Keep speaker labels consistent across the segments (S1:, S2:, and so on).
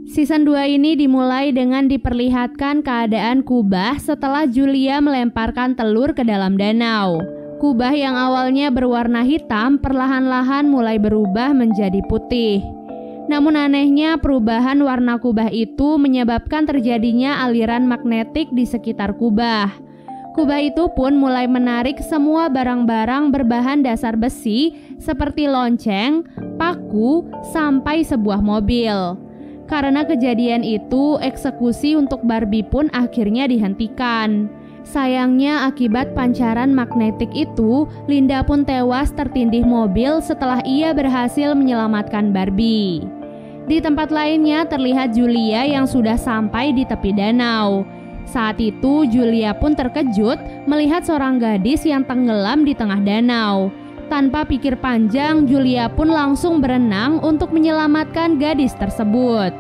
S1: Season 2 ini dimulai dengan diperlihatkan keadaan kubah setelah Julia melemparkan telur ke dalam danau. Kubah yang awalnya berwarna hitam perlahan-lahan mulai berubah menjadi putih. Namun anehnya perubahan warna kubah itu menyebabkan terjadinya aliran magnetik di sekitar kubah. Kubah itu pun mulai menarik semua barang-barang berbahan dasar besi seperti lonceng, paku, sampai sebuah mobil. Karena kejadian itu, eksekusi untuk Barbie pun akhirnya dihentikan. Sayangnya akibat pancaran magnetik itu, Linda pun tewas tertindih mobil setelah ia berhasil menyelamatkan Barbie. Di tempat lainnya terlihat Julia yang sudah sampai di tepi danau. Saat itu Julia pun terkejut melihat seorang gadis yang tenggelam di tengah danau. Tanpa pikir panjang, Julia pun langsung berenang untuk menyelamatkan gadis tersebut.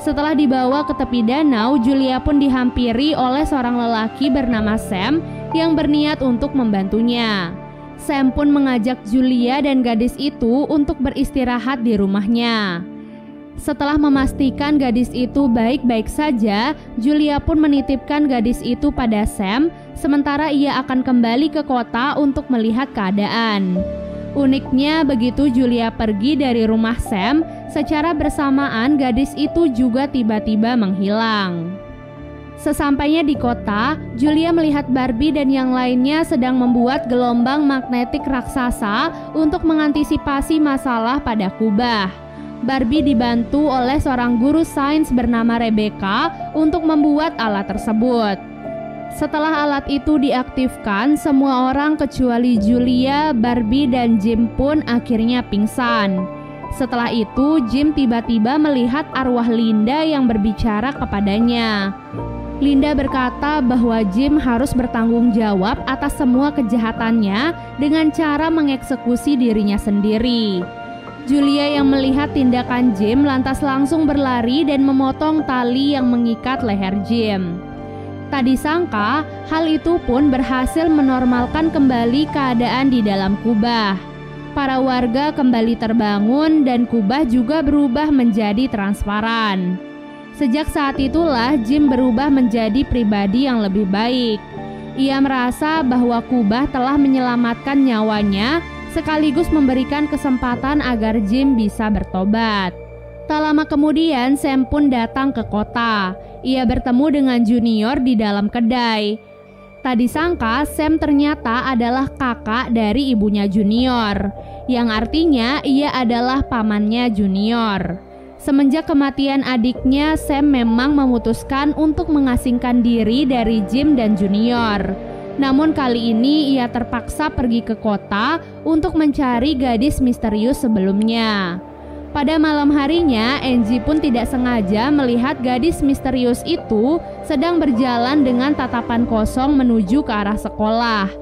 S1: Setelah dibawa ke tepi danau, Julia pun dihampiri oleh seorang lelaki bernama Sam yang berniat untuk membantunya. Sam pun mengajak Julia dan gadis itu untuk beristirahat di rumahnya. Setelah memastikan gadis itu baik-baik saja, Julia pun menitipkan gadis itu pada Sam, sementara ia akan kembali ke kota untuk melihat keadaan. Uniknya, begitu Julia pergi dari rumah Sam, secara bersamaan gadis itu juga tiba-tiba menghilang. Sesampainya di kota, Julia melihat Barbie dan yang lainnya sedang membuat gelombang magnetik raksasa untuk mengantisipasi masalah pada kubah. Barbie dibantu oleh seorang guru sains bernama Rebecca untuk membuat alat tersebut. Setelah alat itu diaktifkan, semua orang kecuali Julia, Barbie, dan Jim pun akhirnya pingsan. Setelah itu, Jim tiba-tiba melihat arwah Linda yang berbicara kepadanya. Linda berkata bahwa Jim harus bertanggung jawab atas semua kejahatannya dengan cara mengeksekusi dirinya sendiri. Julia yang melihat tindakan Jim lantas langsung berlari dan memotong tali yang mengikat leher Jim. Tak disangka, hal itu pun berhasil menormalkan kembali keadaan di dalam kubah. Para warga kembali terbangun dan kubah juga berubah menjadi transparan. Sejak saat itulah Jim berubah menjadi pribadi yang lebih baik. Ia merasa bahwa kubah telah menyelamatkan nyawanya, sekaligus memberikan kesempatan agar Jim bisa bertobat. Tak lama kemudian, Sam pun datang ke kota. Ia bertemu dengan Junior di dalam kedai. Tak disangka, Sam ternyata adalah kakak dari ibunya Junior, yang artinya ia adalah pamannya Junior. Semenjak kematian adiknya, Sam memang memutuskan untuk mengasingkan diri dari Jim dan Junior. Namun kali ini ia terpaksa pergi ke kota untuk mencari gadis misterius sebelumnya. Pada malam harinya, Angie pun tidak sengaja melihat gadis misterius itu sedang berjalan dengan tatapan kosong menuju ke arah sekolah.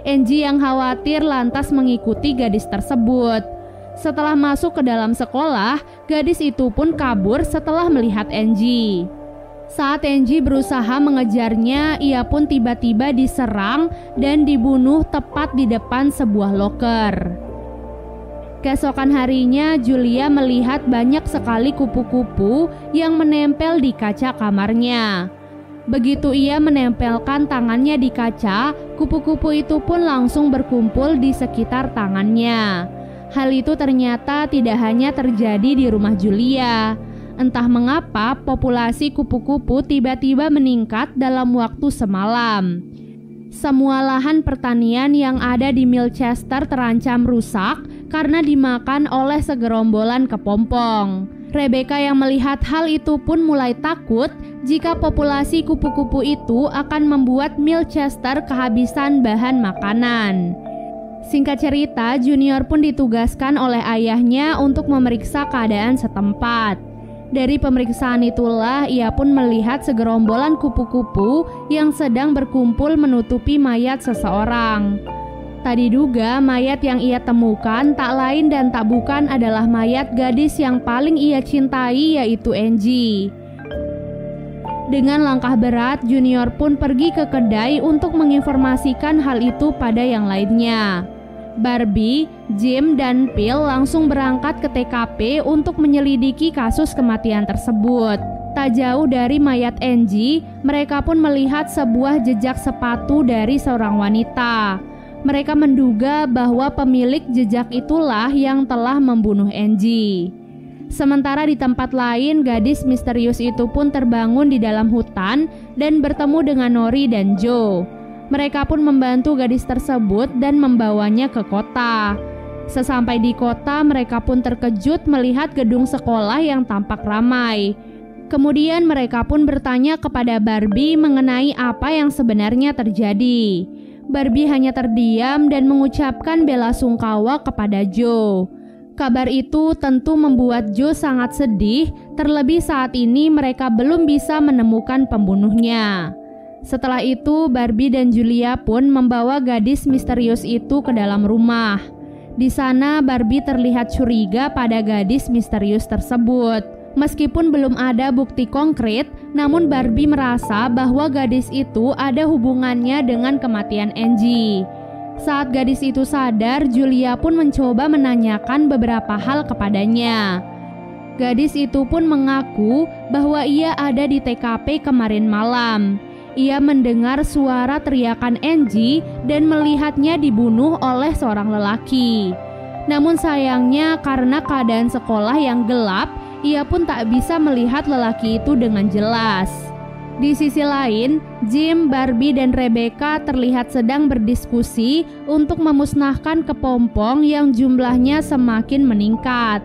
S1: Angie yang khawatir lantas mengikuti gadis tersebut. Setelah masuk ke dalam sekolah, gadis itu pun kabur setelah melihat Angie. Saat Angie berusaha mengejarnya, ia pun tiba-tiba diserang dan dibunuh tepat di depan sebuah loker. Keesokan harinya, Julia melihat banyak sekali kupu-kupu yang menempel di kaca kamarnya. Begitu ia menempelkan tangannya di kaca, kupu-kupu itu pun langsung berkumpul di sekitar tangannya. Hal itu ternyata tidak hanya terjadi di rumah Julia. Entah mengapa populasi kupu-kupu tiba-tiba meningkat dalam waktu semalam. Semua lahan pertanian yang ada di Milchester terancam rusak karena dimakan oleh segerombolan kepompong. Rebecca yang melihat hal itu pun mulai takut jika populasi kupu-kupu itu akan membuat Milchester kehabisan bahan makanan. Singkat cerita, Junior pun ditugaskan oleh ayahnya untuk memeriksa keadaan setempat. Dari pemeriksaan itulah ia pun melihat segerombolan kupu-kupu yang sedang berkumpul menutupi mayat seseorang. Tak diduga mayat yang ia temukan tak lain dan tak bukan adalah mayat gadis yang paling ia cintai, yaitu Angie. Dengan langkah berat, Junior pun pergi ke kedai untuk menginformasikan hal itu pada yang lainnya. Barbie, Jim, dan Phil langsung berangkat ke TKP untuk menyelidiki kasus kematian tersebut. Tak jauh dari mayat Angie, mereka pun melihat sebuah jejak sepatu dari seorang wanita. Mereka menduga bahwa pemilik jejak itulah yang telah membunuh Angie. Sementara di tempat lain, gadis misterius itu pun terbangun di dalam hutan dan bertemu dengan Nori dan Joe. Mereka pun membantu gadis tersebut dan membawanya ke kota. Sesampai di kota, mereka pun terkejut melihat gedung sekolah yang tampak ramai. Kemudian mereka pun bertanya kepada Barbie mengenai apa yang sebenarnya terjadi. Barbie hanya terdiam dan mengucapkan bela sungkawa kepada Joe. Kabar itu tentu membuat Joe sangat sedih, terlebih saat ini mereka belum bisa menemukan pembunuhnya. Setelah itu, Barbie dan Julia pun membawa gadis misterius itu ke dalam rumah. Di sana, Barbie terlihat curiga pada gadis misterius tersebut. Meskipun belum ada bukti konkret, namun Barbie merasa bahwa gadis itu ada hubungannya dengan kematian Angie. Saat gadis itu sadar, Julia pun mencoba menanyakan beberapa hal kepadanya. Gadis itu pun mengaku bahwa ia ada di TKP kemarin malam. Ia mendengar suara teriakan Angie dan melihatnya dibunuh oleh seorang lelaki. Namun sayangnya karena keadaan sekolah yang gelap, ia pun tak bisa melihat lelaki itu dengan jelas. Di sisi lain, Jim, Barbie, dan Rebecca terlihat sedang berdiskusi untuk memusnahkan kepompong yang jumlahnya semakin meningkat.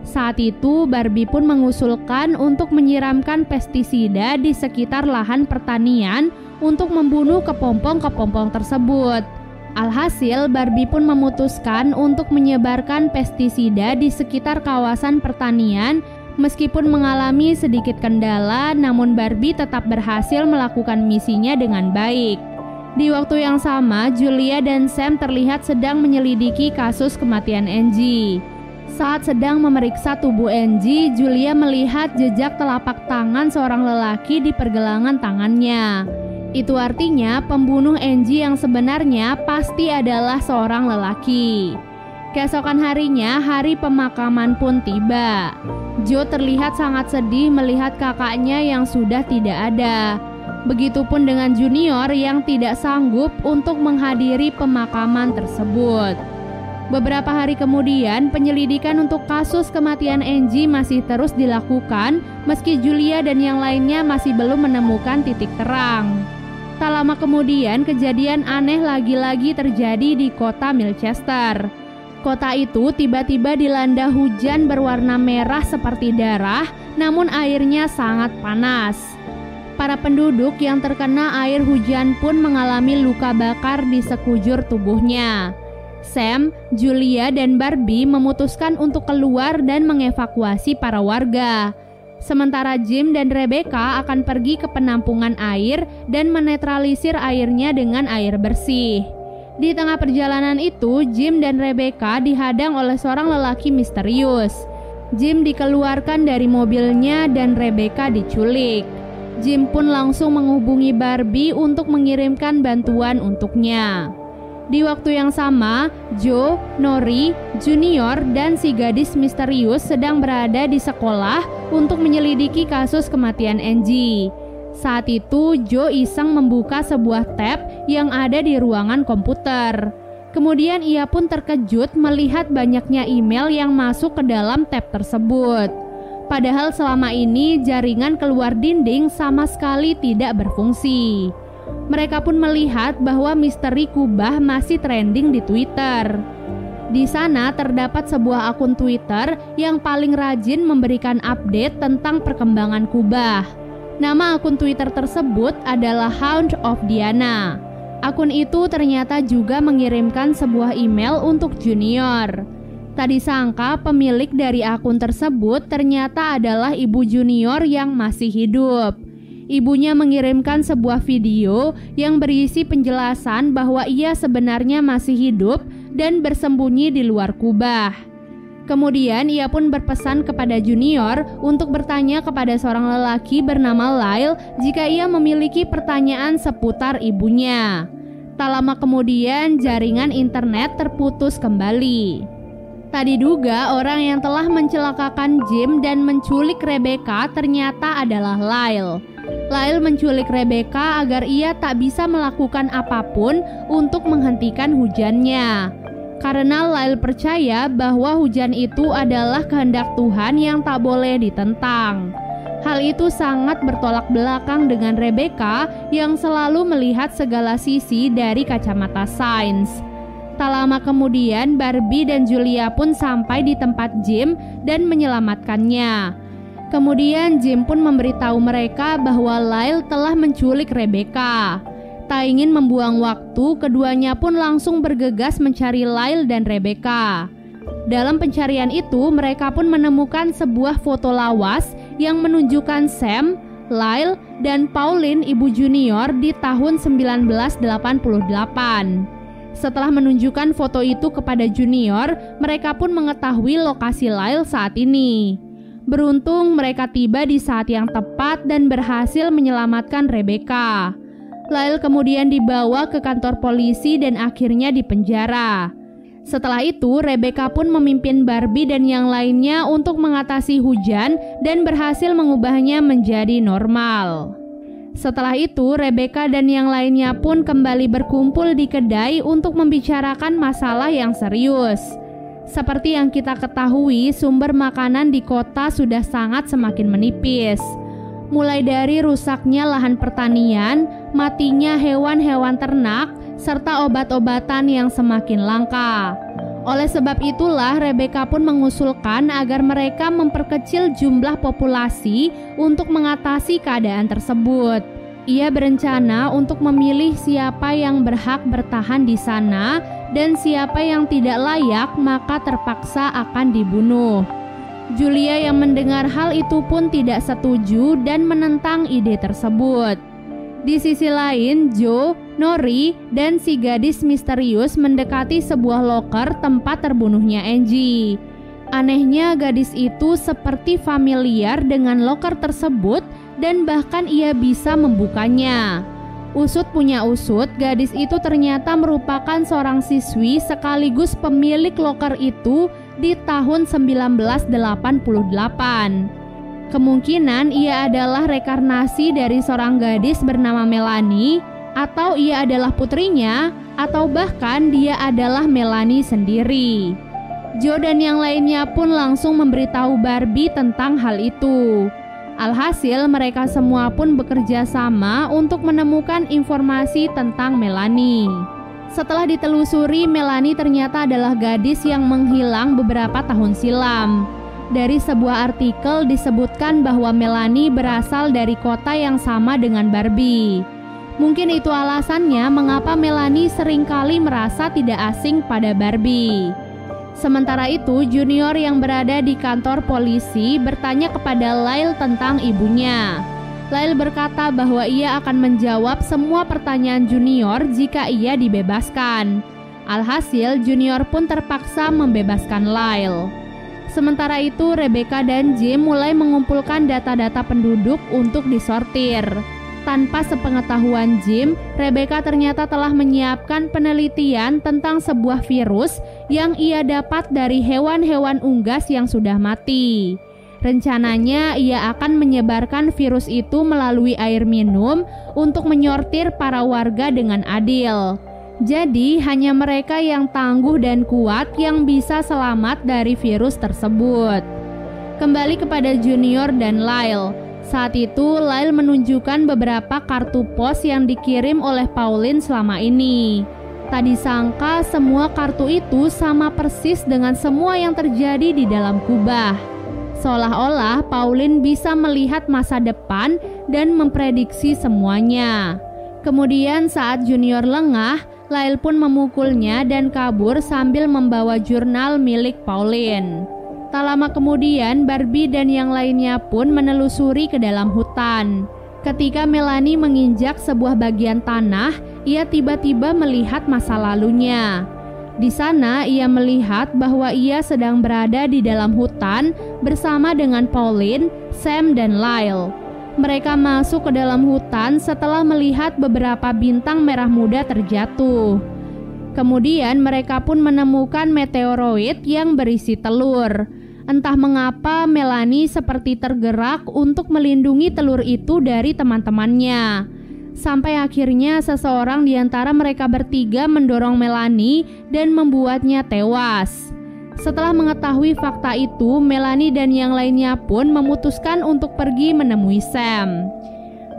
S1: Saat itu, Barbie pun mengusulkan untuk menyiramkan pestisida di sekitar lahan pertanian untuk membunuh kepompong-kepompong tersebut. Alhasil, Barbie pun memutuskan untuk menyebarkan pestisida di sekitar kawasan pertanian. Meskipun mengalami sedikit kendala, namun Barbie tetap berhasil melakukan misinya dengan baik. Di waktu yang sama, Julia dan Sam terlihat sedang menyelidiki kasus kematian Angie. Saat sedang memeriksa tubuh Angie, Julia melihat jejak telapak tangan seorang lelaki di pergelangan tangannya. Itu artinya pembunuh Angie yang sebenarnya pasti adalah seorang lelaki. Keesokan harinya, hari pemakaman pun tiba. Joe terlihat sangat sedih melihat kakaknya yang sudah tidak ada. Begitupun dengan Junior yang tidak sanggup untuk menghadiri pemakaman tersebut. Beberapa hari kemudian, penyelidikan untuk kasus kematian Angie masih terus dilakukan, meski Julia dan yang lainnya masih belum menemukan titik terang. Tak lama kemudian, kejadian aneh lagi-lagi terjadi di kota Milchester. Kota itu tiba-tiba dilanda hujan berwarna merah seperti darah, namun airnya sangat panas. Para penduduk yang terkena air hujan pun mengalami luka bakar di sekujur tubuhnya. Sam, Julia, dan Barbie memutuskan untuk keluar dan mengevakuasi para warga. Sementara Jim dan Rebecca akan pergi ke penampungan air dan menetralisir airnya dengan air bersih. Di tengah perjalanan itu, Jim dan Rebecca dihadang oleh seorang lelaki misterius. Jim dikeluarkan dari mobilnya dan Rebecca diculik. Jim pun langsung menghubungi Barbie untuk mengirimkan bantuan untuknya. Di waktu yang sama, Joe, Nori, Junior, dan si gadis misterius sedang berada di sekolah untuk menyelidiki kasus kematian Angie. Saat itu, Joe iseng membuka sebuah tab yang ada di ruangan komputer. Kemudian ia pun terkejut melihat banyaknya email yang masuk ke dalam tab tersebut. Padahal selama ini jaringan keluar dinding sama sekali tidak berfungsi. Mereka pun melihat bahwa misteri kubah masih trending di Twitter. Di sana terdapat sebuah akun Twitter yang paling rajin memberikan update tentang perkembangan kubah. Nama akun Twitter tersebut adalah Hound of Diana. Akun itu ternyata juga mengirimkan sebuah email untuk Junior. Tak disangka pemilik dari akun tersebut ternyata adalah ibu Junior yang masih hidup. Ibunya mengirimkan sebuah video yang berisi penjelasan bahwa ia sebenarnya masih hidup dan bersembunyi di luar kubah. Kemudian ia pun berpesan kepada Junior untuk bertanya kepada seorang lelaki bernama Lyle jika ia memiliki pertanyaan seputar ibunya. Tak lama kemudian jaringan internet terputus kembali. Tak diduga orang yang telah mencelakakan Jim dan menculik Rebecca ternyata adalah Lyle. Lyle menculik Rebecca agar ia tak bisa melakukan apapun untuk menghentikan hujannya. Karena Lyle percaya bahwa hujan itu adalah kehendak Tuhan yang tak boleh ditentang. Hal itu sangat bertolak belakang dengan Rebecca yang selalu melihat segala sisi dari kacamata sains. Tak lama kemudian Barbie dan Julia pun sampai di tempat Jim dan menyelamatkannya. Kemudian Jim pun memberitahu mereka bahwa Lyle telah menculik Rebecca. Tak ingin membuang waktu, keduanya pun langsung bergegas mencari Lyle dan Rebecca. Dalam pencarian itu, mereka pun menemukan sebuah foto lawas yang menunjukkan Sam, Lyle, dan Pauline ibu junior di tahun 1988. Setelah menunjukkan foto itu kepada junior, mereka pun mengetahui lokasi Lyle saat ini. Beruntung mereka tiba di saat yang tepat dan berhasil menyelamatkan Rebecca. Lyle kemudian dibawa ke kantor polisi dan akhirnya dipenjara. Setelah itu, Rebecca pun memimpin Barbie dan yang lainnya untuk mengatasi hujan dan berhasil mengubahnya menjadi normal. Setelah itu, Rebecca dan yang lainnya pun kembali berkumpul di kedai untuk membicarakan masalah yang serius. Seperti yang kita ketahui, sumber makanan di kota sudah sangat semakin menipis. Mulai dari rusaknya lahan pertanian, matinya hewan-hewan ternak, serta obat-obatan yang semakin langka. Oleh sebab itulah Rebecca pun mengusulkan agar mereka memperkecil jumlah populasi untuk mengatasi keadaan tersebut. Ia berencana untuk memilih siapa yang berhak bertahan di sana dan siapa yang tidak layak maka terpaksa akan dibunuh. Julia yang mendengar hal itu pun tidak setuju dan menentang ide tersebut. Di sisi lain, Joe, Nori, dan si gadis misterius mendekati sebuah loker tempat terbunuhnya Angie. Anehnya, gadis itu seperti familiar dengan loker tersebut dan bahkan ia bisa membukanya. Usut punya usut, gadis itu ternyata merupakan seorang siswi sekaligus pemilik loker itu di tahun 1988. Kemungkinan ia adalah rekarnasi dari seorang gadis bernama Melanie, atau ia adalah putrinya, atau bahkan dia adalah Melanie sendiri. Joe dan yang lainnya pun langsung memberitahu Barbie tentang hal itu. Alhasil mereka semua pun bekerja sama untuk menemukan informasi tentang Melanie. Setelah ditelusuri, Melanie ternyata adalah gadis yang menghilang beberapa tahun silam. Dari sebuah artikel disebutkan bahwa Melanie berasal dari kota yang sama dengan Barbie. Mungkin itu alasannya mengapa Melanie seringkali merasa tidak asing pada Barbie. Sementara itu, Junior yang berada di kantor polisi bertanya kepada Lyle tentang ibunya. Lyle berkata bahwa ia akan menjawab semua pertanyaan Junior jika ia dibebaskan. Alhasil, Junior pun terpaksa membebaskan Lyle. Sementara itu, Rebecca dan Jim mulai mengumpulkan data-data penduduk untuk disortir. Tanpa sepengetahuan Jim, Rebecca ternyata telah menyiapkan penelitian tentang sebuah virus yang ia dapat dari hewan-hewan unggas yang sudah mati. Rencananya, ia akan menyebarkan virus itu melalui air minum untuk menyortir para warga dengan adil. Jadi, hanya mereka yang tangguh dan kuat yang bisa selamat dari virus tersebut. Kembali kepada Junior dan Lyle. Saat itu, Lyle menunjukkan beberapa kartu pos yang dikirim oleh Pauline selama ini. Tak disangka semua kartu itu sama persis dengan semua yang terjadi di dalam kubah. Seolah-olah Pauline bisa melihat masa depan dan memprediksi semuanya. Kemudian saat Junior lengah, Lyle pun memukulnya dan kabur sambil membawa jurnal milik Pauline. Tak lama kemudian, Barbie dan yang lainnya pun menelusuri ke dalam hutan. Ketika Melanie menginjak sebuah bagian tanah, ia tiba-tiba melihat masa lalunya. Di sana, ia melihat bahwa ia sedang berada di dalam hutan bersama dengan Pauline, Sam, dan Lyle. Mereka masuk ke dalam hutan setelah melihat beberapa bintang merah muda terjatuh. Kemudian mereka pun menemukan meteoroid yang berisi telur. Entah mengapa Melanie seperti tergerak untuk melindungi telur itu dari teman-temannya. Sampai akhirnya seseorang di antara mereka bertiga mendorong Melanie dan membuatnya tewas. Setelah mengetahui fakta itu, Melanie dan yang lainnya pun memutuskan untuk pergi menemui Sam.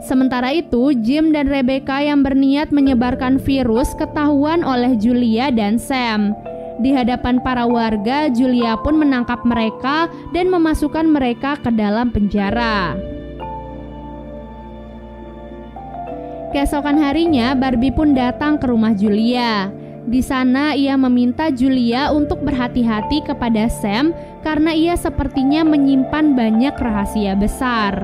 S1: Sementara itu, Jim dan Rebecca yang berniat menyebarkan virus ketahuan oleh Julia dan Sam. Di hadapan para warga, Julia pun menangkap mereka dan memasukkan mereka ke dalam penjara. Keesokan harinya, Barbie pun datang ke rumah Julia. Di sana ia meminta Julia untuk berhati-hati kepada Sam karena ia sepertinya menyimpan banyak rahasia besar.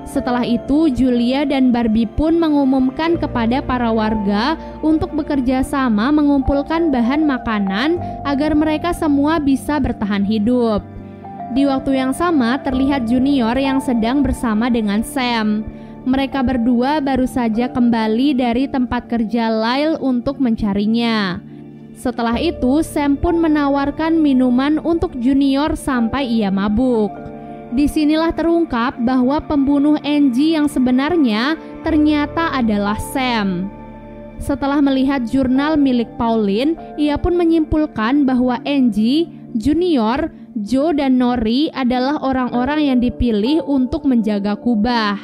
S1: Setelah itu, Julia dan Barbie pun mengumumkan kepada para warga untuk bekerja sama mengumpulkan bahan makanan agar mereka semua bisa bertahan hidup. Di waktu yang sama, terlihat Junior yang sedang bersama dengan Sam. Mereka berdua baru saja kembali dari tempat kerja Lyle untuk mencarinya. Setelah itu, Sam pun menawarkan minuman untuk Junior sampai ia mabuk. Disinilah terungkap bahwa pembunuh Angie yang sebenarnya ternyata adalah Sam. Setelah melihat jurnal milik Pauline, ia pun menyimpulkan bahwa Angie, Junior, Joe, dan Nori adalah orang-orang yang dipilih untuk menjaga kubah.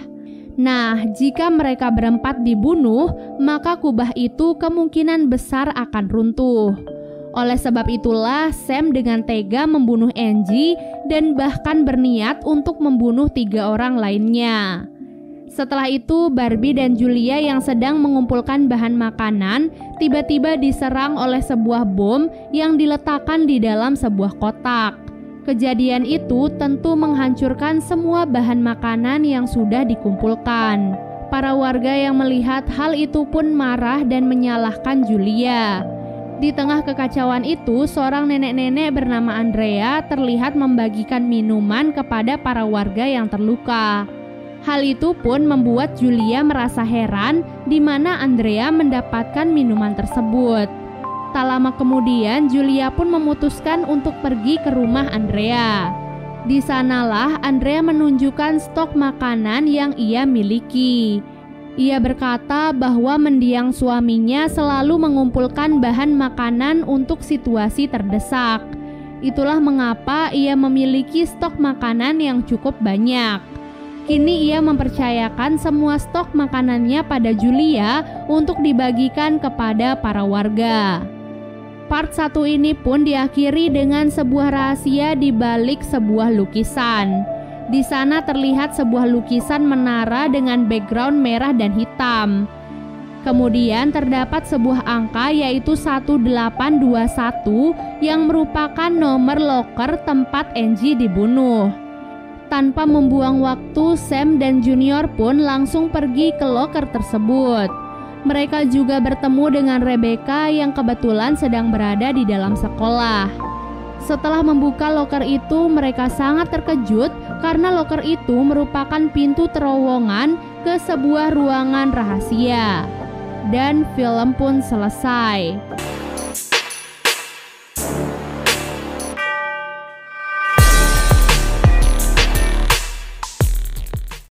S1: Nah, jika mereka berempat dibunuh, maka kubah itu kemungkinan besar akan runtuh. Oleh sebab itulah, Sam dengan tega membunuh Angie dan bahkan berniat untuk membunuh 3 orang lainnya. Setelah itu, Barbie dan Julia yang sedang mengumpulkan bahan makanan tiba-tiba diserang oleh sebuah bom yang diletakkan di dalam sebuah kotak. Kejadian itu tentu menghancurkan semua bahan makanan yang sudah dikumpulkan. Para warga yang melihat hal itu pun marah dan menyalahkan Julia. Di tengah kekacauan itu, seorang nenek-nenek bernama Andrea terlihat membagikan minuman kepada para warga yang terluka. Hal itu pun membuat Julia merasa heran di mana Andrea mendapatkan minuman tersebut. Tak lama kemudian, Julia pun memutuskan untuk pergi ke rumah Andrea. Di sanalah Andrea menunjukkan stok makanan yang ia miliki. Ia berkata bahwa mendiang suaminya selalu mengumpulkan bahan makanan untuk situasi terdesak. Itulah mengapa ia memiliki stok makanan yang cukup banyak. Kini ia mempercayakan semua stok makanannya pada Julia untuk dibagikan kepada para warga. Part 1 ini pun diakhiri dengan sebuah rahasia di balik sebuah lukisan. Di sana terlihat sebuah lukisan menara dengan background merah dan hitam. Kemudian terdapat sebuah angka yaitu 1821 yang merupakan nomor loker tempat Angie dibunuh. Tanpa membuang waktu, Sam dan Junior pun langsung pergi ke loker tersebut. Mereka juga bertemu dengan Rebecca yang kebetulan sedang berada di dalam sekolah. Setelah membuka loker itu, mereka sangat terkejut karena loker itu merupakan pintu terowongan ke sebuah ruangan rahasia. Dan film pun selesai.